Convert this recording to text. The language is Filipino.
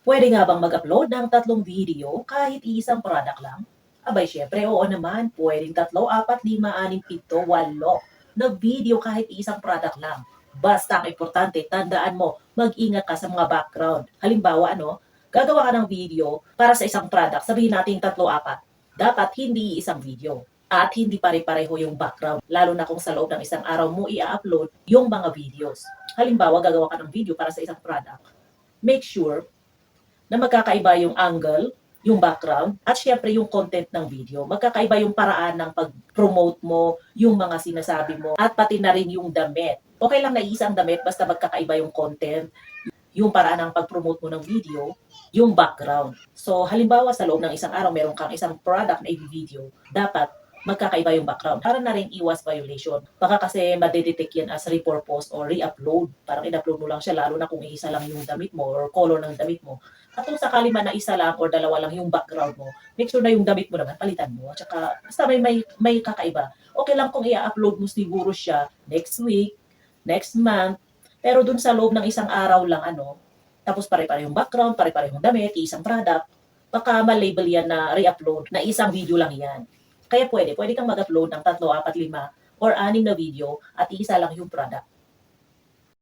Pwede nga bang mag-upload ng 3 video kahit isang product lang? Abay syempre, oo naman. Pwedeng 3, 4, 5, 6, 7, 8 na video kahit isang product lang. Basta ang importante, tandaan mo, mag-ingat ka sa mga background. Halimbawa, gagawa ka ng video para sa isang product, sabihin natin 3, 4. Dapat hindi isang video. At hindi pare-pareho yung background, lalo na kung sa loob ng isang araw mo i-upload yung mga videos. Halimbawa, gagawa ka ng video para sa isang product. Make sure na magkakaiba yung angle, yung background, at syempre yung content ng video. Magkakaiba yung paraan ng pag-promote mo, yung mga sinasabi mo, at pati na rin yung damit. Okay lang na isang damit, basta magkakaiba yung content, yung paraan ng pag-promote mo ng video, yung background. So, halimbawa sa loob ng isang araw, meron kang isang product na i-video, dapat magkakaiba yung background para na rin iwas violation. Baka kasi madedetect yan as repurpose or re-upload. Parang in-upload mo lang siya, lalo na kung isa lang yung damit mo or color ng damit mo. At kung sakali man na isa lang or dalawa lang yung background mo, make sure na yung damit mo naman, palitan mo. At saka, basta may kakaiba. Okay lang kung i-upload mo siguro siya next week, next month, pero dun sa loob ng isang araw lang, tapos pare-parehong background, pare-parehong damit, isang product, baka ma-label yan na re-upload, na isang video lang yan. Kaya pwede kang mag-upload ng 3, 4, 5, or 6 na video at isa lang yung product.